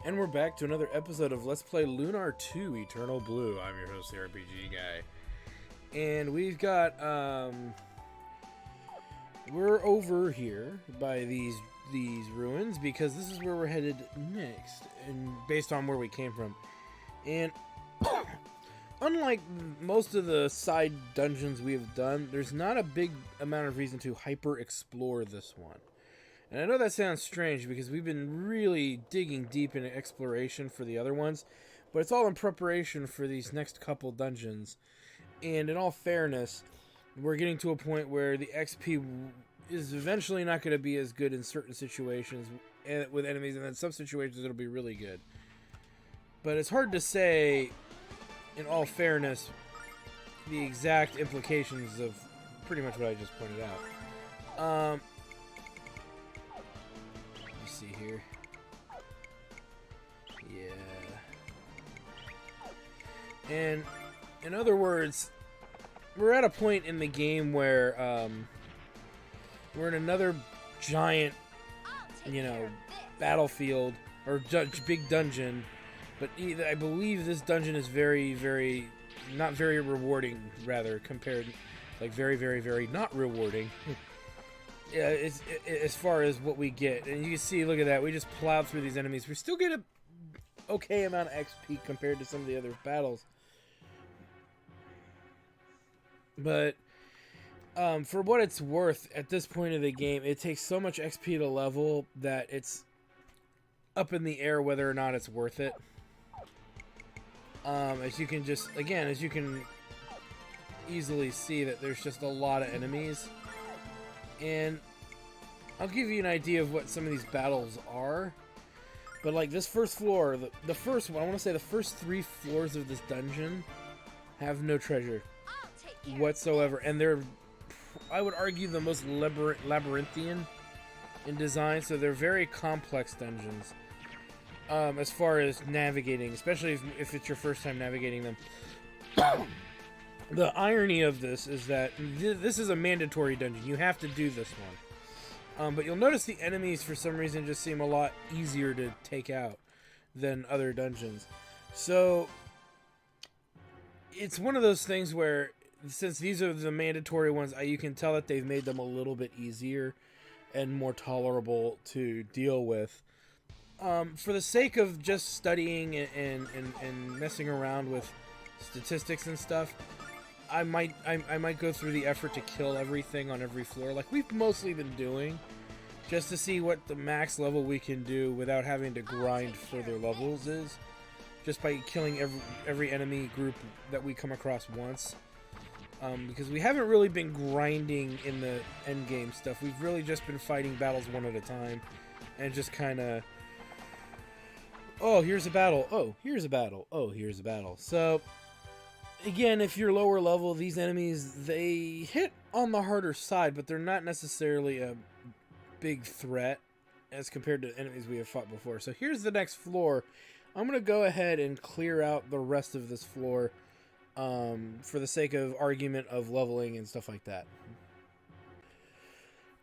And we're back to another episode of Let's Play Lunar 2 Eternal Blue. I'm your host, the RPG guy. And we've got, we're over here by these ruins because this is where we're headed next, and based on where we came from. And unlike most of the side dungeons we have done, there's not a big amount of reason to hyper-explore this one. And I know that sounds strange because we've been really digging deep into exploration for the other ones, but it's all in preparation for these next couple dungeons. And in all fairness, we're getting to a point where the XP is eventually not going to be as good in certain situations with enemies, and in some situations it'll be really good. But it's hard to say, in all fairness, the exact implications of pretty much what I just pointed out. See here. Yeah. And in other words, we're at a point in the game where we're in another giant, battlefield or big dungeon, but I believe this dungeon is very not very rewarding, rather, compared, like, very not rewarding. Yeah, it's as far as what we get. And you can see, look at that, we just plowed through these enemies. We still get a okay amount of XP compared to some of the other battles. But for what it's worth, at this point of the game, it takes so much XP to level that it's up in the air whether or not it's worth it. As you can easily see, that there's just a lot of enemies. And I'll give you an idea of what some of these battles are. But like this first floor, the first one, I want to say the first 3 floors of this dungeon have no treasure whatsoever. And they're, I would argue, the most labyrinthian in design. So they're very complex dungeons as far as navigating, especially if it's your first time navigating them. The irony of this is that this is a mandatory dungeon. You have to do this one. But you'll notice the enemies, for some reason, just seem a lot easier to take out than other dungeons. So, it's one of those things where, since these are the mandatory ones, you can tell that they've made them a little bit easier and more tolerable to deal with. For the sake of just studying and messing around with statistics and stuff, I might go through the effort to kill everything on every floor, like we've mostly been doing, just to see what the max level we can do without having to grind further levels is, just by killing every enemy group that we come across once. Because we haven't really been grinding in the endgame stuff. We've really just been fighting battles one at a time, and just kind of, oh, here's a battle, oh, here's a battle, oh, here's a battle. So again, if you're lower level, these enemies, they hit on the harder side, but they're not necessarily a big threat as compared to enemies we have fought before. So here's the next floor. I'm going to go ahead and clear out the rest of this floor for the sake of argument of leveling and stuff like that.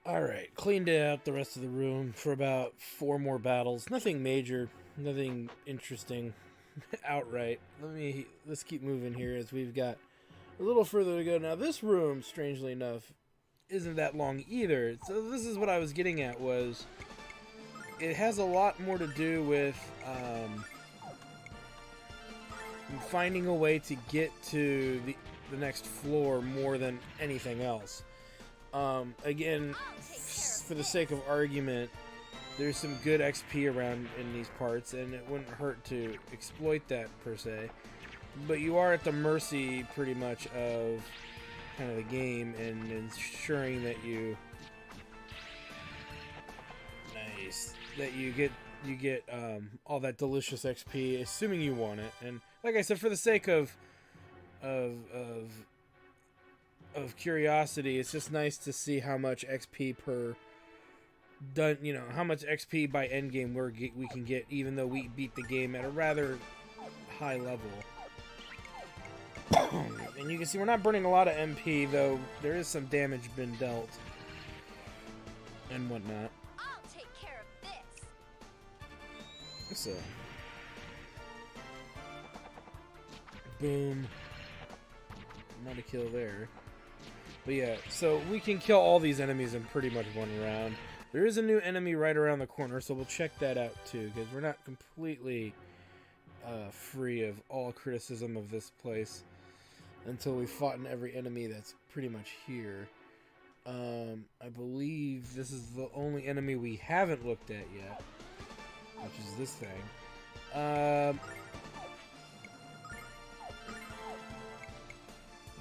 Alright, cleaned out the rest of the room for about 4 more battles. Nothing major, nothing interesting. Outright. Let's keep moving here, as we've got a little further to go. Now this room, strangely enough, isn't that long either. So this is what I was getting at, was it has a lot more to do with finding a way to get to the next floor more than anything else. Again, for the sake of argument, there's some good XP around in these parts, and it wouldn't hurt to exploit that, per se. But you are at the mercy, pretty much, of kind of the game, and ensuring that you... Nice. That you get all that delicious XP, assuming you want it. And like I said, for the sake of curiosity, it's just nice to see how much XP per... how much XP by endgame we can get, even though we beat the game at a rather high level. And you can see we're not burning a lot of MP, though there is some damage been dealt and whatnot. I'll take care of this. So, Boom. Not a kill there. But yeah, so we can kill all these enemies in pretty much one round. There is a new enemy right around the corner, so we'll check that out too, because we're not completely free of all criticism of this place until we've fought in every enemy that's pretty much here. I believe this is the only enemy we haven't looked at yet, which is this thing.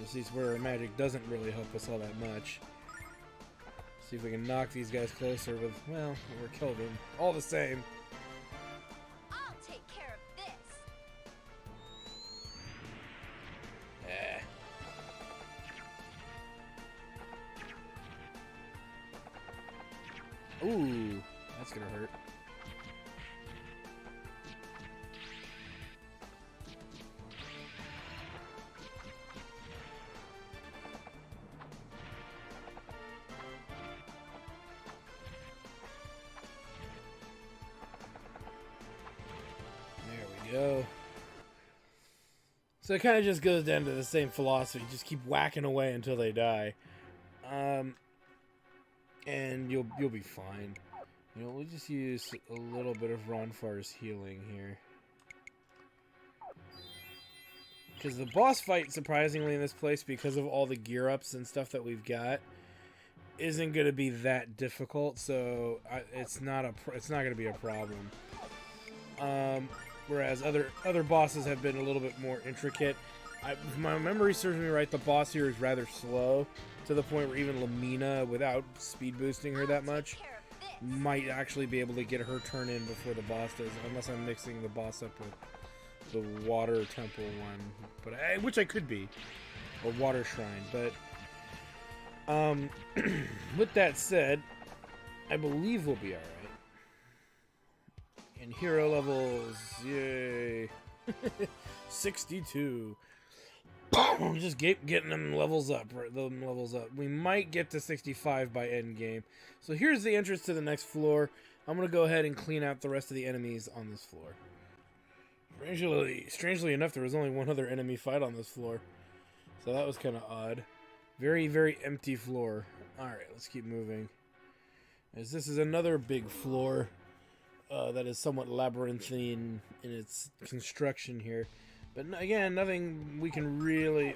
This is where our magic doesn't really help us all that much. See if we can knock these guys closer with, well, or kill them. All the same. I'll take care of this. Ooh, that's gonna hurt. Go. So it kind of just goes down to the same philosophy. Just keep whacking away until they die. And you'll be fine. You know, we'll just use a little bit of Ronfar's healing here. Because the boss fight, surprisingly, in this place, because of all the gear ups and stuff that we've got, isn't going to be that difficult. So it's not going to be a problem. Whereas other bosses have been a little bit more intricate. If my memory serves me right, the boss here is rather slow, to the point where even Lamina, without speed boosting her that much, might actually be able to get her turn in before the boss does, unless I'm mixing the boss up with the water temple one, but which I could be, or water shrine. But with that said, I believe we'll be alright. And hero levels, yay, 62. Just getting them levels up, right? We might get to 65 by end game. So here's the entrance to the next floor. I'm gonna go ahead and clean out the rest of the enemies on this floor. Strangely enough, there was only one other enemy fight on this floor, so that was kind of odd. Very, very empty floor. All right, let's keep moving. As this is another big floor. That is somewhat labyrinthine in its construction here. But again, nothing we can really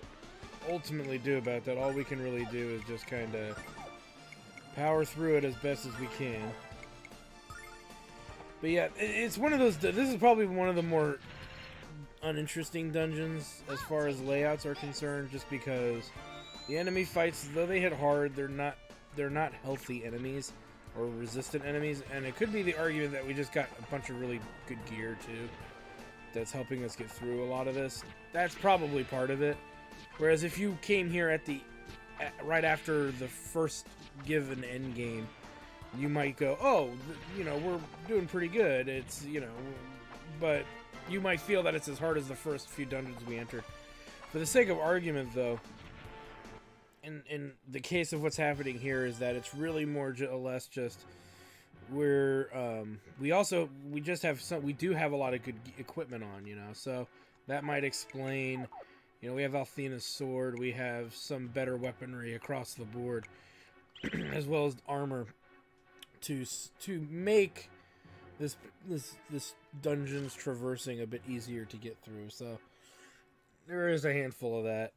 ultimately do about that. All we can really do is just kind of power through it as best as we can. But yeah, it's one of those... This is probably one of the more uninteresting dungeons as far as layouts are concerned, just because the enemy fights, though they hit hard, they're not healthy enemies. Or resistant enemies, and it could be the argument that we just got a bunch of really good gear too that's helping us get through a lot of this. That's probably part of it. Whereas if you came here right after the first given end game, you might go, oh, you know, we're doing pretty good. It's, you know, but you might feel that it's as hard as the first few dungeons we entered. For the sake of argument, though, in the case of what's happening here is that it's really more or less just we do have a lot of good equipment on, you know, so that might explain, you know, we have Althena's sword, we have some better weaponry across the board, as well as armor to make this dungeon's traversing a bit easier to get through. So there is a handful of that.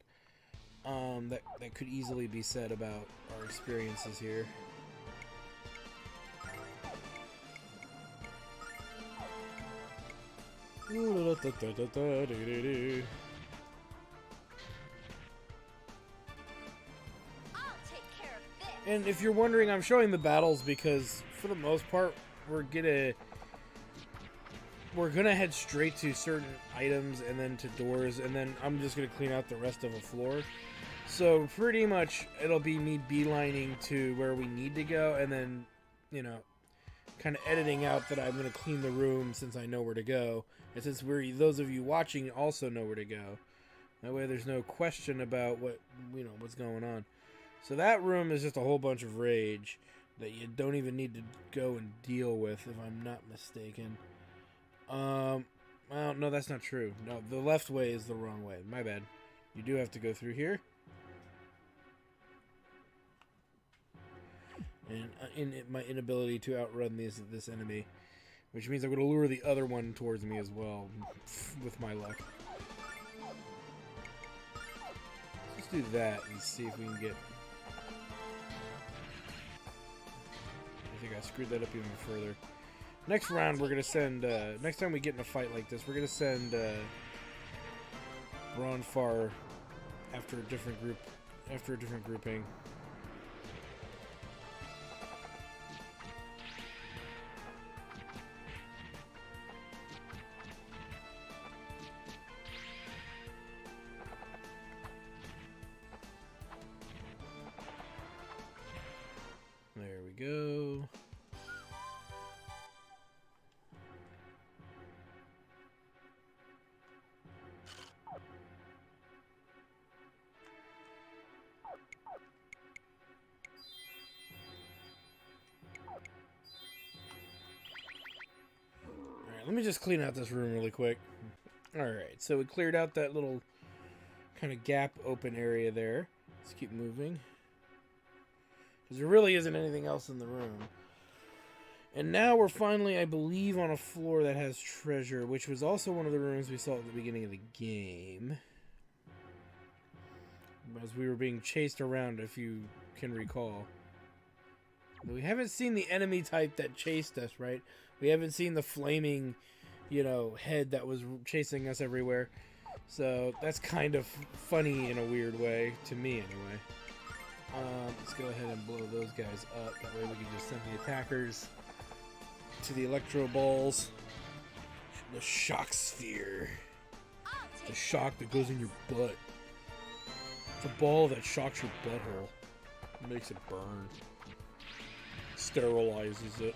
That could easily be said about our experiences here. I'll take care of this. And if you're wondering, I'm showing the battles because, for the most part, we're gonna head straight to certain items and then to doors, and then I'm just gonna clean out the rest of the floor. So pretty much it'll be me beelining to where we need to go, and then, you know, kind of editing out that I'm going to clean the room since I know where to go, and since those of you watching also know where to go. That way there's no question about what's going on. So that room is just a whole bunch of rage that you don't even need to go and deal with, if I'm not mistaken. Well, no, that's not true. No, the left way is the wrong way. My bad. You do have to go through here. And my inability to outrun this enemy, which means I'm going to lure the other one towards me as well, with my luck. Let's do that and see if we can get... I think I screwed that up even further. Next round, we're going to send... next time we get in a fight like this, we're going to send Ronfar after a different group, after a different grouping. There we go. Alright, let me just clean out this room really quick. Alright, so we cleared out that little kind of gap open area there. Let's keep moving. Because there really isn't anything else in the room. And now we're finally, I believe, on a floor that has treasure, which was also one of the rooms we saw at the beginning of the game. As we were being chased around, if you can recall. But we haven't seen the enemy type that chased us, right? We haven't seen the flaming, you know, head that was chasing us everywhere. So that's kind of funny in a weird way, to me anyway. Let's go ahead and blow those guys up. That way we can just send the attackers to the electro balls. The shock sphere. The shock that goes in your butt. It's a ball that shocks your butthole. It makes it burn. Sterilizes it.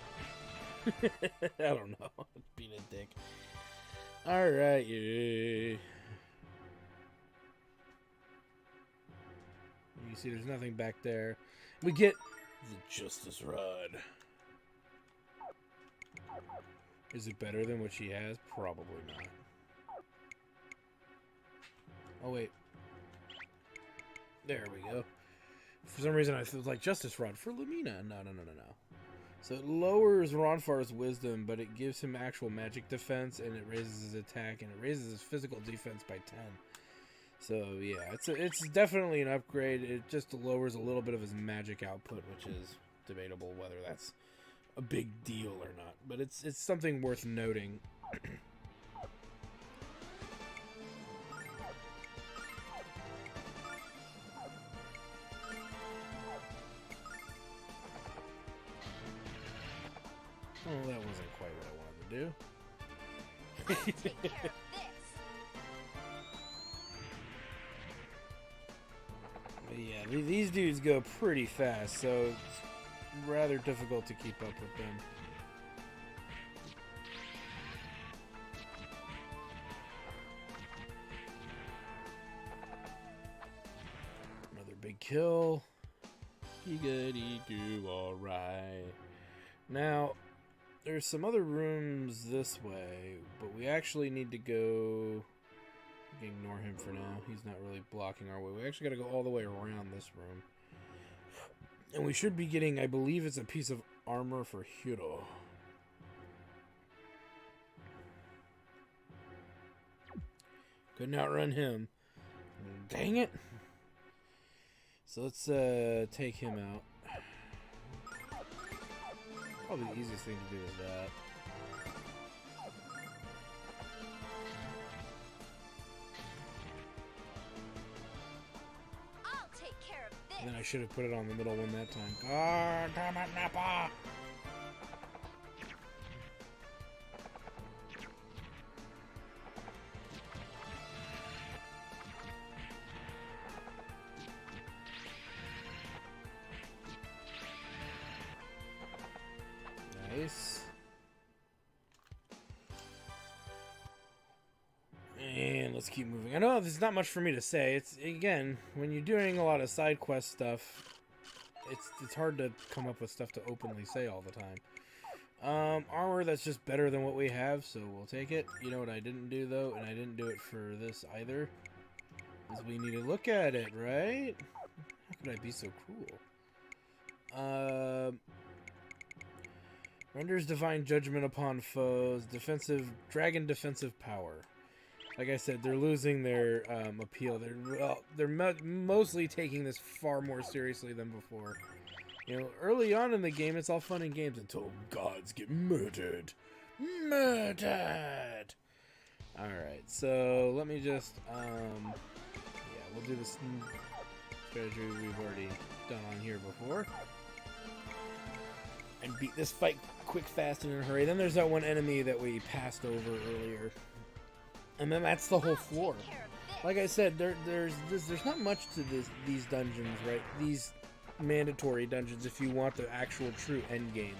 I don't know. Being a dick. Alright, yay. You see there's nothing back there. We get the Justice Rod. Is it better than what she has? Probably not. Oh, wait. There we go. For some reason I was like, Justice Rod for Lumina. No. So it lowers Ronfar's wisdom, but it gives him actual magic defense, and it raises his attack, and it raises his physical defense by 10. So yeah, it's definitely an upgrade. It just lowers a little bit of his magic output, which is debatable whether that's a big deal or not. But it's something worth noting. Oh, that wasn't quite what I wanted to do. I'll take care of this. But yeah, these dudes go pretty fast, so it's rather difficult to keep up with them. Another big kill. Giggity do alright. Now, there's some other rooms this way, but we actually need to go... Ignore him for now. He's not really blocking our way. We actually got to go all the way around this room. And we should be getting, I believe it's a piece of armor for Hiro. Couldn't outrun him. Dang it! So let's take him out. Probably the easiest thing to do is that. I'll take care of this. And then I should have put it on the middle one that time. God damn it, Nappa! Nice. And let's keep moving. I know there's not much for me to say. It's, again, when you're doing a lot of side quest stuff, it's hard to come up with stuff to openly say all the time. Armor that's just better than what we have, so we'll take it. You know what I didn't do, though, and I didn't do it for this either, is we need to look at it, right? How could I be so cruel? Renders divine judgment upon foes. Dragon defensive power. Like I said, they're losing their appeal. They're mostly taking this far more seriously than before. You know, early on in the game, it's all fun and games until gods get murdered. Murdered! Alright, so let me just, yeah, we'll do this strategy we've already done on here before. And beat this fight quick, fast, and in a hurry. Then there's that one enemy that we passed over earlier. And then that's the whole floor. Like I said, there's not much to these dungeons, right? These mandatory dungeons if you want the actual true end game,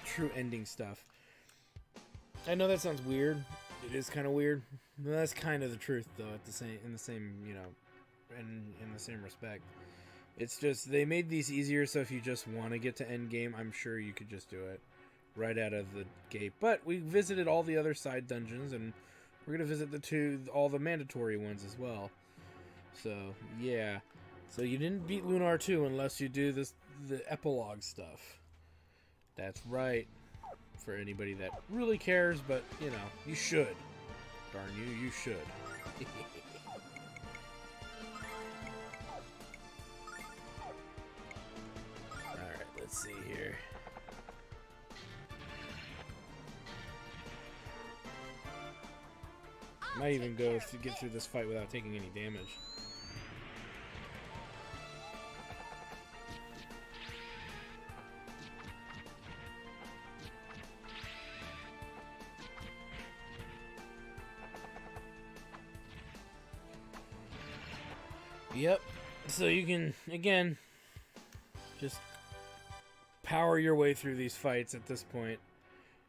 true ending stuff. I know that sounds weird. It is kind of weird. But that's kind of the truth, though. In the same, you know, in the same respect. It's just they made these easier, so if you just want to get to end game, I'm sure you could just do it right out of the gate. But we visited all the other side dungeons, and we're gonna visit all the mandatory ones as well. So yeah. So you didn't beat Lunar 2 unless you do the epilogue stuff. That's right. For anybody that really cares, but, you know, you should. Darn you, you should. Alright, let's see here. Might even go to get through this fight without taking any damage. Yep, so you can, again, just power your way through these fights at this point.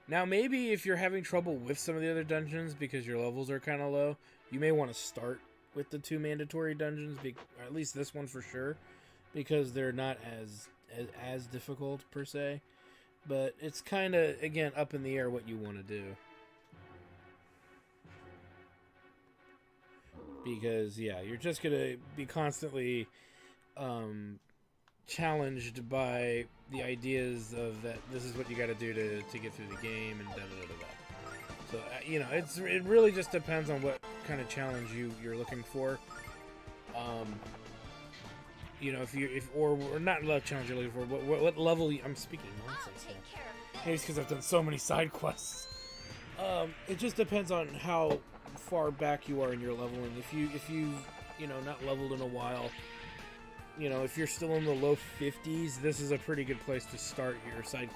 Now, maybe if you're having trouble with some of the other dungeons because your levels are kind of low, you may want to start with the 2 mandatory dungeons, or at least this one for sure, because they're not as difficult, per se. But it's kind of, again, up in the air what you want to do. Because, yeah, you're just going to be constantly challenged by the ideas of that this is what you got to do to get through the game and da-da-da-da-da. So, you know, it really just depends on what kind of challenge you're looking for. You know, or not challenge you're looking for, what level I'm speaking nonsense now. Maybe it's because I've done so many side quests. It just depends on how far back you are in your leveling. If you not leveled in a while, you know, if you're still in the low 50s, this is a pretty good place to start your side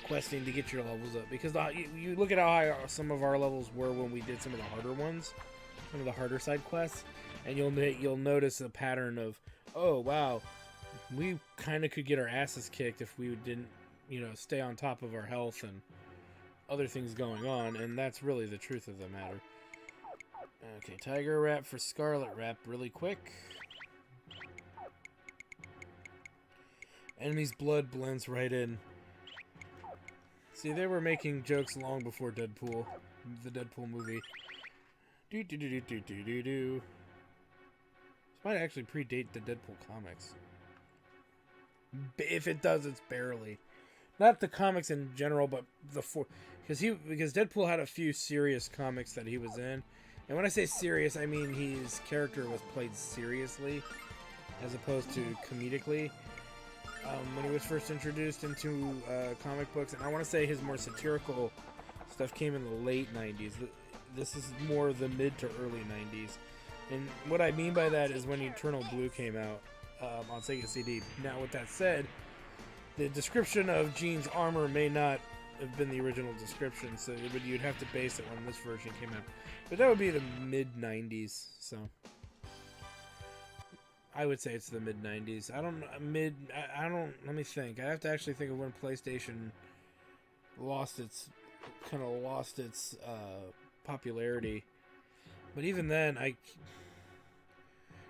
questing to get your levels up. Because you look at how high some of our levels were when we did some of the harder ones, some of the harder side quests, and you'll notice a pattern of, oh wow, we kind of could get our asses kicked if we didn't, you know, stay on top of our health and other things going on, and that's really the truth of the matter. Okay, Tiger Wrap for Scarlet Wrap really quick. Enemy's blood blends right in. See, they were making jokes long before Deadpool, the Deadpool movie. This might actually predate the Deadpool comics. If it does, it's barely. Not the comics in general, but because Deadpool had a few serious comics that he was in. And when I say serious, I mean his character was played seriously as opposed to comedically. When he was first introduced into comic books, and I want to say his more satirical stuff came in the late 90s. This is more the mid to early 90s. And what I mean by that is when Eternal Blue came out on Sega CD. Now, with that said, the description of Jean's armor may not have been the original description, so you'd have to base it when this version came out. But that would be the mid-90s, so I would say it's the mid-90s. I don't, let me think. I have to actually think of when PlayStation lost its popularity. But even then,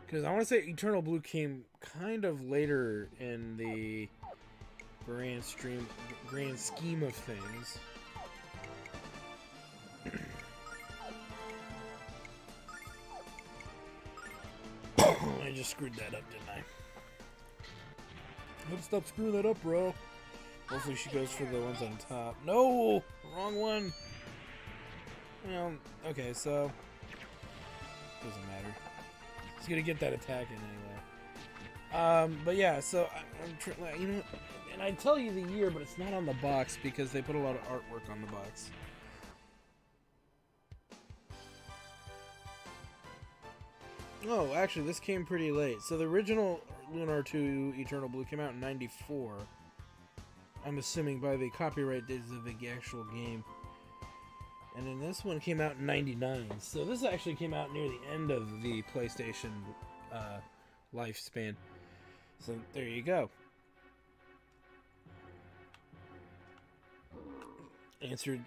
because I want to say Eternal Blue came kind of later in the grand scheme of things. I just screwed that up, didn't I? Let's stop screwing that up, bro. Hopefully she goes for the ones on top. No! Wrong one! Well, okay, so... doesn't matter. He's gonna get that attack in anyway. But yeah, so... you know, and I tell you the year, but it's not on the box because they put a lot of artwork on the box. Oh, actually, this came pretty late. So the original Lunar 2 Eternal Blue came out in '94. I'm assuming by the copyright dates of the actual game. And then this one came out in '99. So this actually came out near the end of the PlayStation lifespan. So there you go.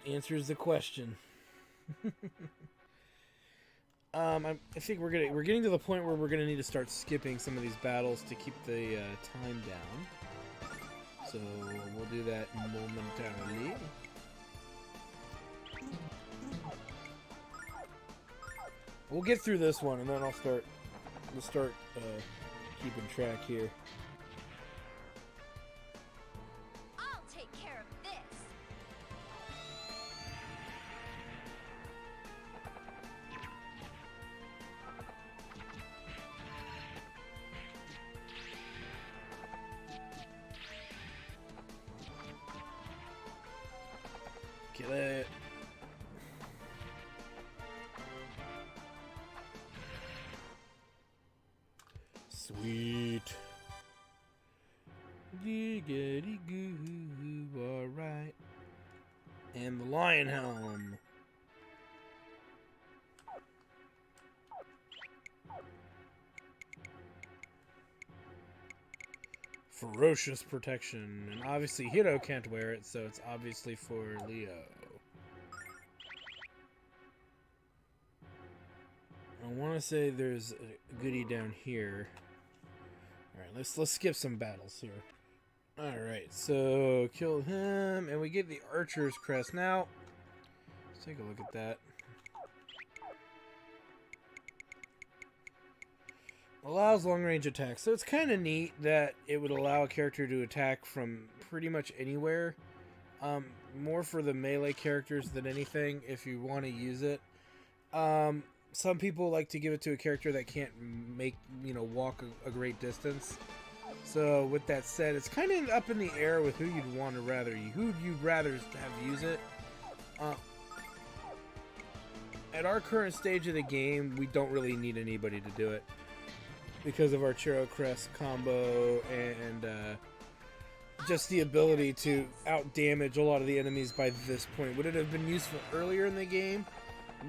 Answers the question. I think we're getting to the point where we're gonna need to start skipping some of these battles to keep the time down. So we'll do that momentarily. We'll get through this one, and then we'll start keeping track here. I'll take care of this. Kill it. Sweet. Giggity goo, alright. And the lion helm. Ferocious protection. And obviously Hiro can't wear it, so it's obviously for Leo. I want to say there's a goodie down here. Alright, let's skip some battles here. Alright, so kill him, and we get the Archer's Crest. Now, let's take a look at that. Allows long-range attacks. So it's kind of neat that it would allow a character to attack from pretty much anywhere. More for the melee characters than anything, if you want to use it. Some people like to give it to a character that can't walk a great distance. So with that said, it's kind of up in the air with who you'd rather have use it. At our current stage of the game, we don't really need anybody to do it because of our Chiro Crest combo and just the ability to out damage a lot of the enemies by this point. Would it have been useful earlier in the game?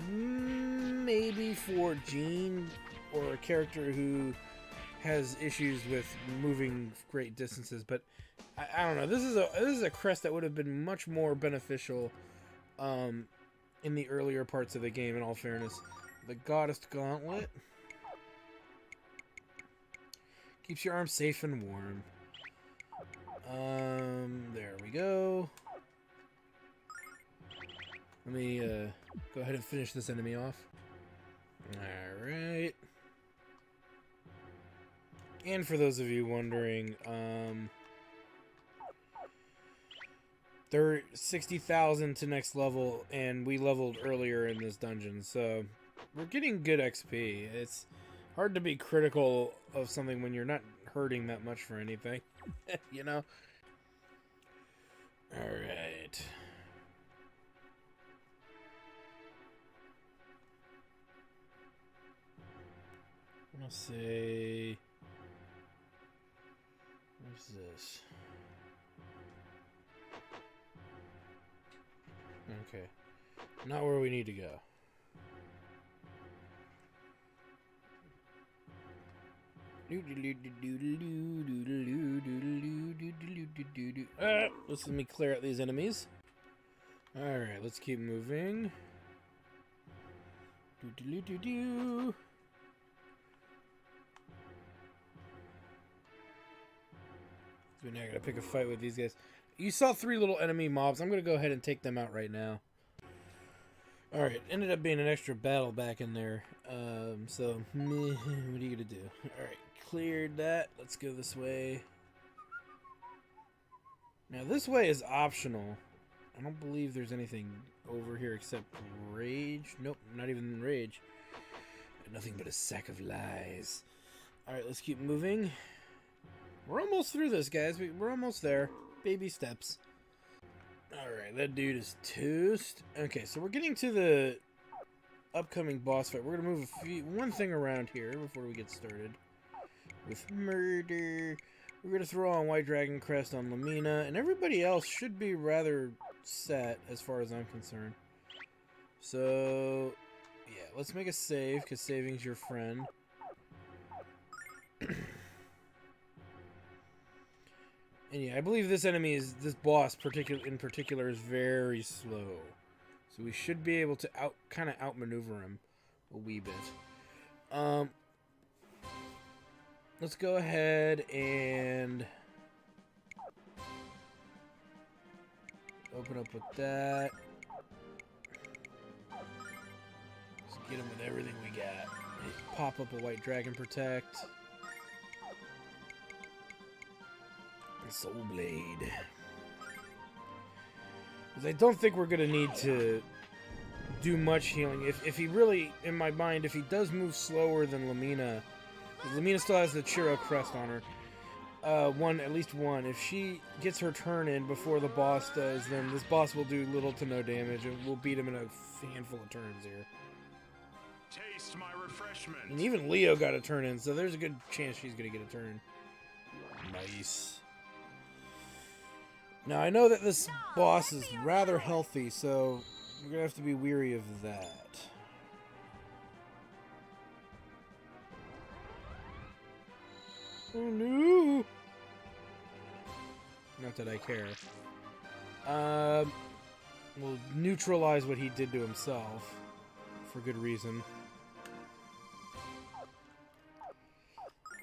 Maybe for Jean or a character who has issues with moving great distances, but I don't know. This is a crest that would have been much more beneficial in the earlier parts of the game. In all fairness, the Goddess Gauntlet keeps your arms safe and warm. There we go. Let me go ahead and finish this enemy off. Alright. And for those of you wondering, they're 60,000 to next level, and we leveled earlier in this dungeon, so we're getting good XP. It's hard to be critical of something when you're not hurting that much for anything, you know? Alright. Let's see. What's this? Okay. Not where we need to go. Let me clear out these enemies. Alright, let's keep moving. We're not gonna pick a fight with these guys. You saw 3 little enemy mobs. I'm gonna go ahead and take them out right now. Alright, ended up being an extra battle back in there. So, what are you gonna do? Alright, cleared that. Let's go this way. Now, this way is optional. I don't believe there's anything over here except rage. Nope, not even rage. Nothing but a sack of lies. Alright, let's keep moving. We're almost through this, guys. We're almost there. Baby steps. Alright, that dude is toast. Okay, so we're getting to the upcoming boss fight. We're going to move one thing around here before we get started. With murder. We're going to throw on White Dragon Crest on Lamina. And everybody else should be rather set as far as I'm concerned. So, yeah, let's make a save, because saving's your friend. And yeah, I believe this boss in particular is very slow. So we should be able to kind of outmaneuver him a wee bit. Let's go ahead and open up with that. Let's get him with everything we got. Pop up a White Dragon Protect. Soul Blade. Because I don't think we're going to need to do much healing. If he really, in my mind, if he does move slower than Lamina, Lamina still has the Chiro Crest on her. At least one. If she gets her turn in before the boss does, then this boss will do little to no damage, and we'll beat him in a handful of turns here. Taste my refreshment. And even Leo got a turn in, so there's a good chance she's going to get a turn. Nice. Now, I know that this boss is rather healthy, so we're going to have to be weary of that. Oh, no! Not that I care. We'll neutralize what he did to himself, for good reason.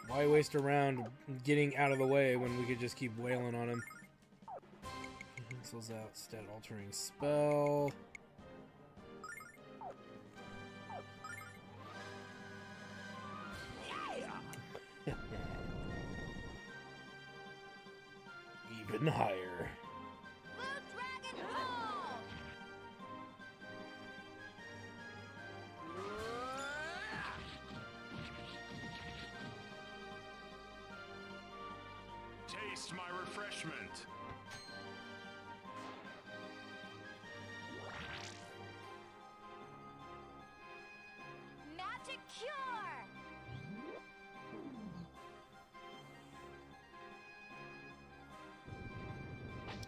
Why waste around getting out of the way when we could just keep wailing on him? Cancels out stat altering spell. Even higher. Blue Dragon Home! Taste my refreshment. Magic Cure!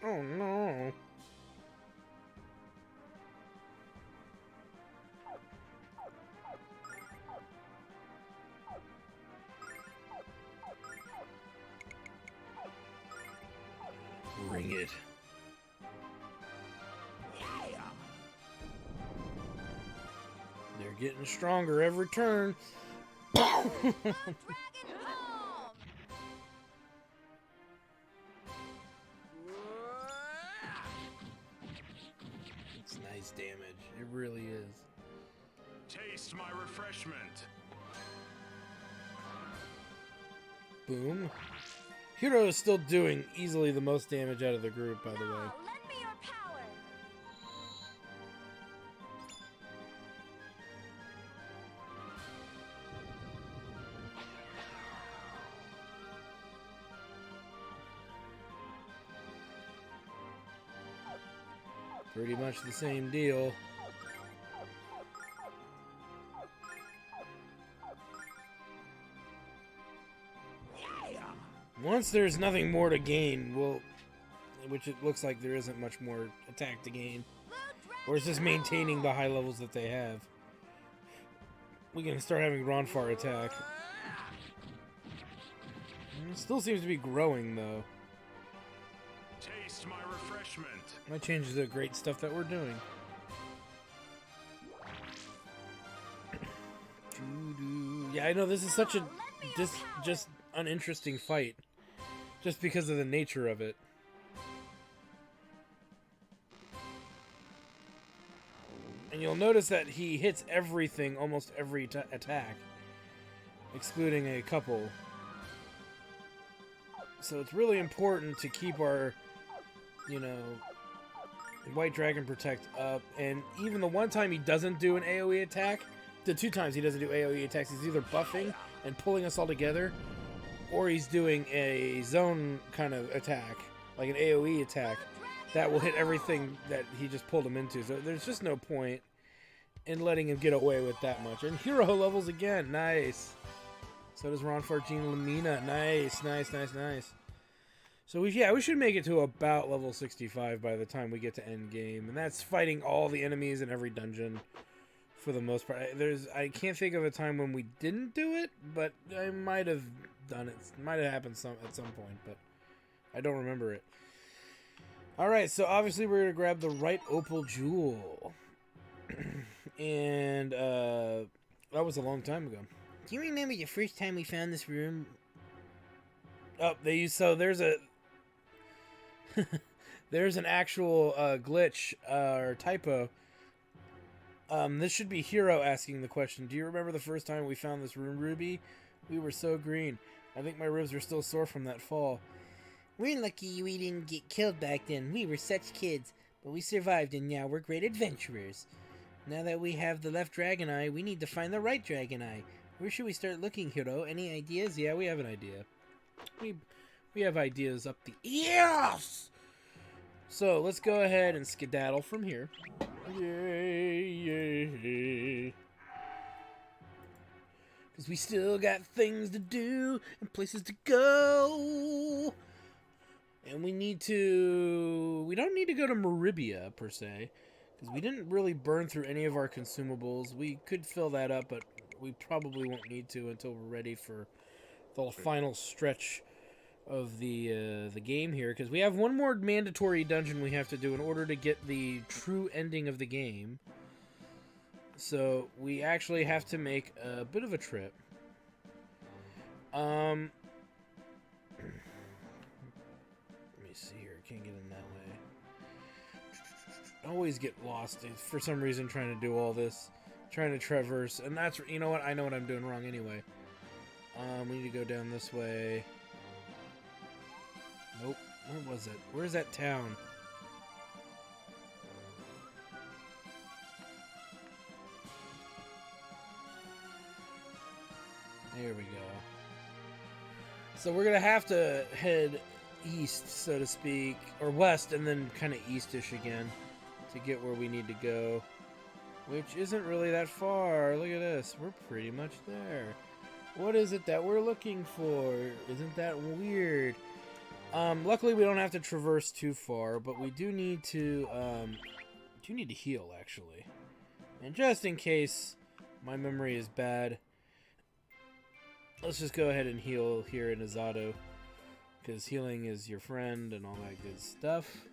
Oh no. Bring it. They're getting stronger every turn. Blue Dragon Home! It's nice damage. It really is. Taste my refreshment. Boom. Hero is still doing easily the most damage out of the group, by the way. Now, lend me your power! Pretty much the same deal. Once there's nothing more to gain, which it looks like there isn't much more attack to gain, or it's just maintaining the high levels that they have, we can start having Ronfar attack. It still seems to be growing, though. Taste my refreshment. That changes the great stuff that we're doing. Yeah, I know this is such a just uninteresting fight. just because of the nature of it. And you'll notice that he hits everything, almost every attack, excluding a couple. So it's really important to keep our, you know, White Dragon Protect up. And even the one time he doesn't do an AoE attack, the 2 times he doesn't do AoE attacks, he's either buffing and pulling us all together, or he's doing a zone kind of attack, like an AoE attack, that will hit everything that he just pulled him into. So there's just no point in letting him get away with that much. And hero levels again. Nice. So does Ron 14 Lamina. Nice, nice, nice, nice. So we should make it to about level 65 by the time we get to end game. And that's fighting all the enemies in every dungeon for the most part. I can't think of a time when we didn't do it, but I might have done it. It might have happened at some point, but I don't remember it. Alright, so obviously we're going to grab the right opal jewel. And that was a long time ago. Do you remember the first time we found this room? Oh, there's a there's an actual glitch or typo. This should be Hero asking the question. Do you remember the first time we found this room, Ruby? We were so green. I think my ribs are still sore from that fall. We're lucky we didn't get killed back then. We were such kids. But we survived and now we're great adventurers. Now that we have the left dragon eye, we need to find the right dragon eye. Where should we start looking, Hiro? Any ideas? Yeah, we have an idea. We have ideas up the... Yes! So, let's go ahead and skedaddle from here. Yay, yay. Because we still got things to do and places to go. And we don't need to go to Maribia, per se. Because we didn't really burn through any of our consumables. We could fill that up, but we probably won't need to until we're ready for the final stretch of the game here. Because we have one more mandatory dungeon we have to do in order to get the true ending of the game. So we actually have to make a bit of a trip. Let me see here. Can't get in that way. I always get lost for some reason trying to do all this. Trying to traverse. And that's... You know what? I know what I'm doing wrong anyway. We need to go down this way. Nope. Where was it? Where's that town? There we go. So we're gonna have to head east, so to speak, or west, and then kind of eastish again to get where we need to go, which isn't really that far. Look at this. We're pretty much there. What is it that we're looking for? Isn't that weird? Luckily we don't have to traverse too far, but we do need to heal, actually. And just in case my memory is bad, let's just go ahead and heal here in Azado, because healing is your friend and all that good stuff.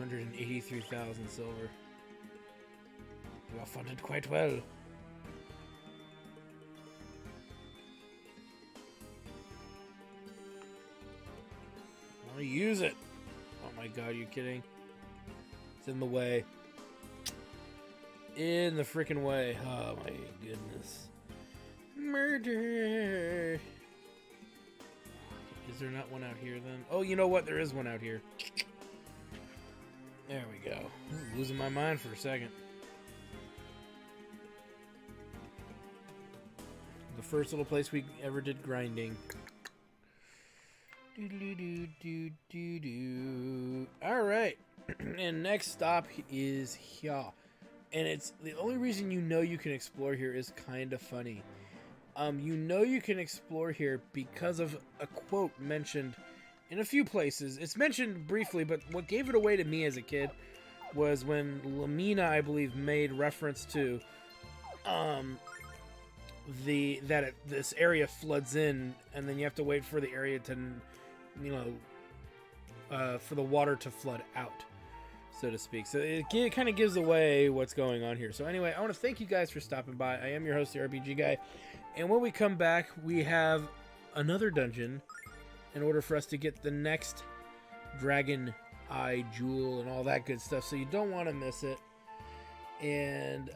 $283,000 silver. We are funded quite well. I want to use it. Oh my god, are you kidding? It's in the way. In the freaking way. Oh my goodness. Murder! Is there not one out here then? Oh, you know what? There is one out here. There we go. I'm losing my mind for a second. The first little place we ever did grinding. Alright. And next stop is here. And it's the only reason you know you can explore here is kind of funny. You know you can explore here because of a quote mentioned in a few places. It's mentioned briefly, but what gave it away to me as a kid was when Lamina, I believe, made reference to this area floods in, and then you have to wait for the area to, for the water to flood out. so to speak. So it kind of gives away what's going on here. So anyway, I want to thank you guys for stopping by. I am your host, the RPG Guy. And when we come back, we have another dungeon in order for us to get the next Dragon Eye Jewel and all that good stuff. So you don't want to miss it. And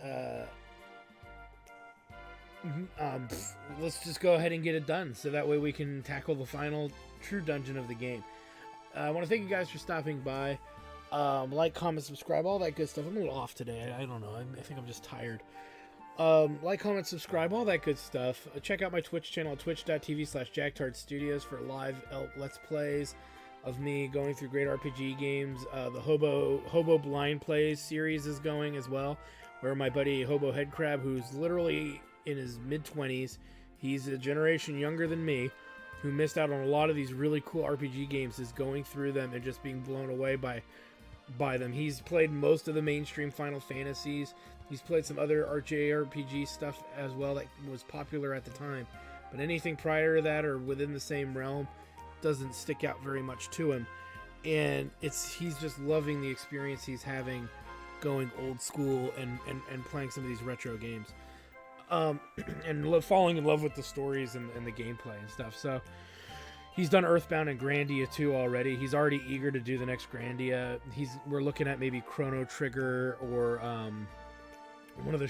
let's just go ahead and get it done. So that way we can tackle the final true dungeon of the game. I want to thank you guys for stopping by. Like, comment, subscribe, all that good stuff. I'm a little off today. I don't know. I think I'm just tired. Like, comment, subscribe, all that good stuff. Check out my Twitch channel at twitch.tv/JackTardStudios for live Let's Plays of me going through great RPG games. The Hobo Blind Plays series is going as well, where my buddy Hobo Headcrab, who's literally in his mid-20s, he's a generation younger than me, who missed out on a lot of these really cool RPG games, is going through them and just being blown away by them. He's played most of the mainstream Final Fantasies. He's played some other JRPG stuff as well that was popular at the time. But anything prior to that or within the same realm doesn't stick out very much to him. And he's just loving the experience he's having going old school and playing some of these retro games. And falling in love with the stories and the gameplay and stuff. So he's done Earthbound and Grandia 2 already. He's already eager to do the next Grandia. We're looking at maybe Chrono Trigger or one of the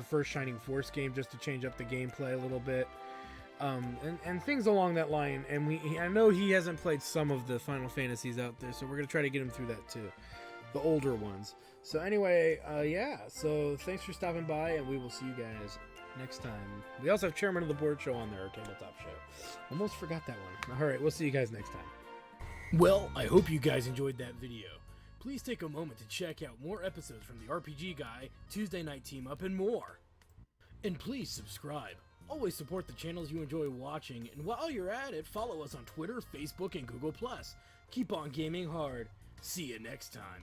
first Shining Force game, just to change up the gameplay a little bit, and things along that line. And I know he hasn't played some of the Final Fantasies out there, so we're gonna try to get him through that too, the older ones. So anyway, yeah. So thanks for stopping by, and we will see you guys next time. We also have Chairman of the Board Show on there, our tabletop show. Almost forgot that one. All right, we'll see you guys next time. Well, I hope you guys enjoyed that video. Please take a moment to check out more episodes from the RPG Guy, Tuesday Night Team Up, and more. And please subscribe. Always support the channels you enjoy watching, and while you're at it, follow us on Twitter, Facebook, and Google+. Keep on gaming hard. See you next time.